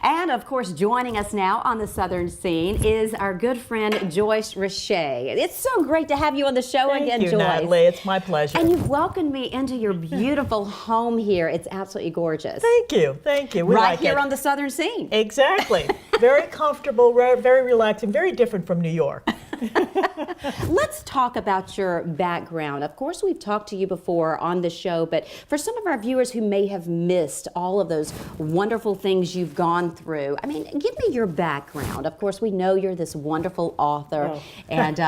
And of course, joining us now on the Southern Scene is our good friend Joyce Roche. It's so great to have you on the show again, Thank you, Joyce. Natalie. It's my pleasure. And you've welcomed me into your beautiful home here. It's absolutely gorgeous. Thank you. Thank you. We right like here it. on the Southern Scene. Exactly. Very comfortable, very relaxing, very different from New York. Let's talk about your background. Of course, we've talked to you before on the show, but for some of our viewers who may have missed all of those wonderful things you've gone through, I mean, give me your background. Of course, we know you're this wonderful author, and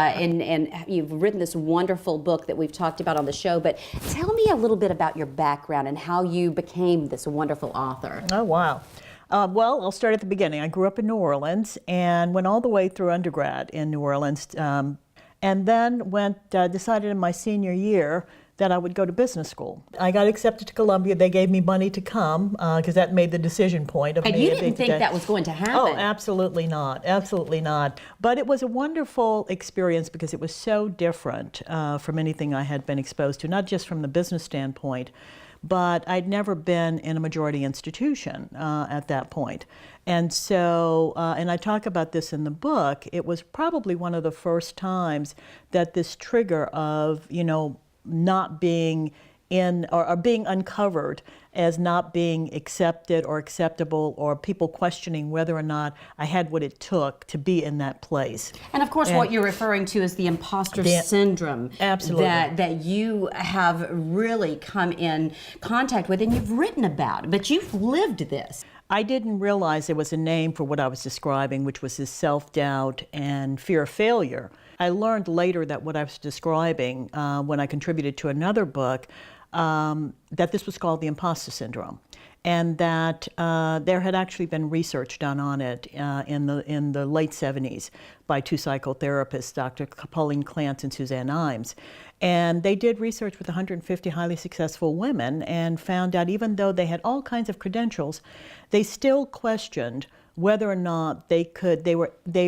you've written this wonderful book that we've talked about on the show, but tell me a little bit about your background and how you became this wonderful author. Oh, wow. Well, I'll start at the beginning. I grew up in New Orleans and went all the way through undergrad in New Orleans, and then decided in my senior year that I would go to business school. I got accepted to Columbia. They gave me money to come because that made the decision point of me. And you didn't think that was going to happen? Oh, absolutely not. Absolutely not. But it was a wonderful experience because it was so different from anything I had been exposed to, not just from the business standpoint, but I'd never been in a majority institution at that point. And so, and I talk about this in the book, it was probably one of the first times that this trigger of, not being in, or being uncovered as not being accepted or acceptable, or people questioning whether or not I had what it took to be in that place. And of course, what you're referring to is the imposter syndrome. Absolutely. That you have really come in contact with and you've written about, but you've lived this. I didn't realize there was a name for what I was describing, which was this self-doubt and fear of failure. I learned later that what I was describing when I contributed to another book, that this was called the imposter syndrome, and that there had actually been research done on it in the late 70s by two psychotherapists, Dr. Pauline Clance and Suzanne Imes. And they did research with 150 highly successful women and found out even though they had all kinds of credentials, they still questioned whether or not they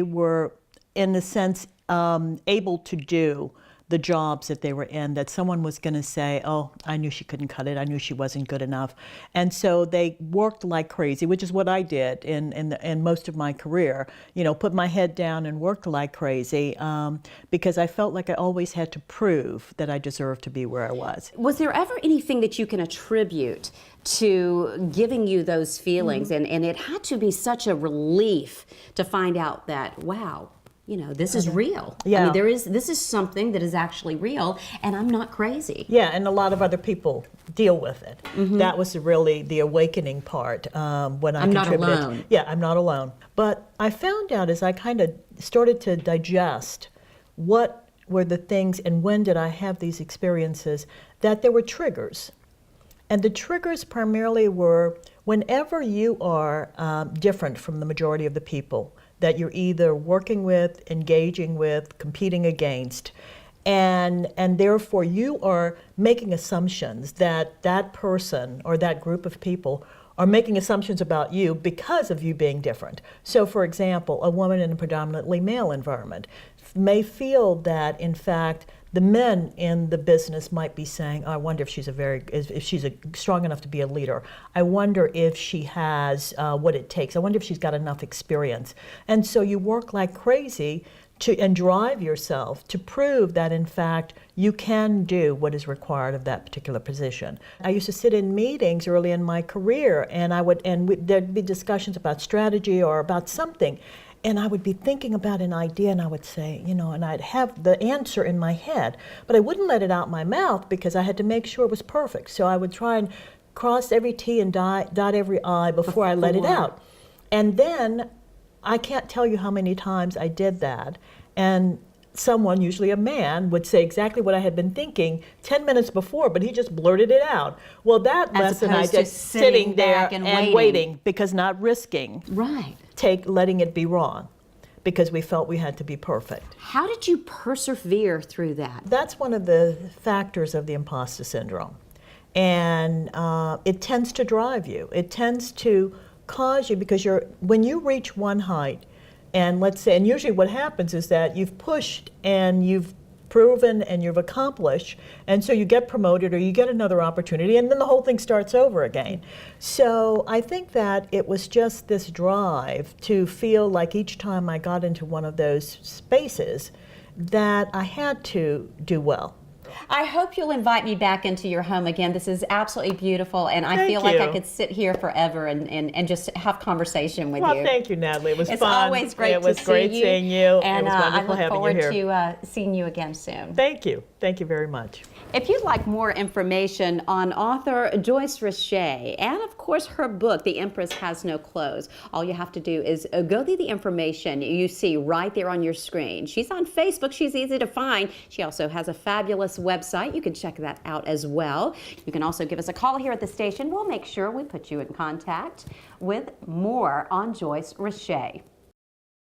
were in a sense able to do the jobs that they were in, that someone was going to say, oh, I knew she couldn't cut it, I knew she wasn't good enough. And so they worked like crazy, which is what I did in most of my career, put my head down and worked like crazy because I felt like I always had to prove that I deserved to be where I was. Was there ever anything that you can attribute to giving you those feelings? And it had to be such a relief to find out that, wow, this is real. Yeah. I mean, this is something that is actually real, and I'm not crazy. Yeah, and a lot of other people deal with it. Mm-hmm. That was really the awakening part when I contributed. Not alone. Yeah, I'm not alone. But I found out as I kind of started to digest what were the things and when did I have these experiences, that there were triggers. And the triggers primarily were whenever you are different from the majority of the people that you're either working with, engaging with, competing against, and therefore you are making assumptions that that person or that group of people are making assumptions about you because of you being different. So for example, a woman in a predominantly male environment may feel that in fact the men in the business might be saying, oh, I wonder if she's strong enough to be a leader. I wonder if she has what it takes. I wonder if she's got enough experience. And so you work like crazy and drive yourself to prove that in fact you can do what is required of that particular position. I used to sit in meetings early in my career, and there'd be discussions about strategy or about something. And I would be thinking about an idea and I would say, and I'd have the answer in my head, but I wouldn't let it out my mouth because I had to make sure it was perfect. So I would try and cross every T and dot every I before I let it out. And then I can't tell you how many times I did that. And someone, usually a man, would say exactly what I had been thinking 10 minutes before, but he just blurted it out. Well, that lesson I just sitting there and waiting because not risking. Right. Letting it be wrong because we felt we had to be perfect. How did you persevere through that? That's one of the factors of the imposter syndrome. And it tends to drive you. It tends to cause you because when you reach one height, and let's say, and usually what happens is that you've pushed and you've proven and you've accomplished, and so you get promoted or you get another opportunity, and then the whole thing starts over again. So I think that it was just this drive to feel like each time I got into one of those spaces that I had to do well. I hope you'll invite me back into your home again. This is absolutely beautiful, and I Thank feel like I you. could sit here forever and just have conversation with Well, you. thank you, Natalie. It was It's fun. always great It was to great see you. seeing you. And it was wonderful I look having forward you here. to seeing you again soon. Thank you. Thank you very much. If you'd like more information on author Joyce Roche and, of course, her book, The Empress Has No Clothes, all you have to do is go through the information you see right there on your screen. She's on Facebook. She's easy to find. She also has a fabulous website. You can check that out as well. You can also give us a call here at the station. We'll make sure we put you in contact with more on Joyce Roche.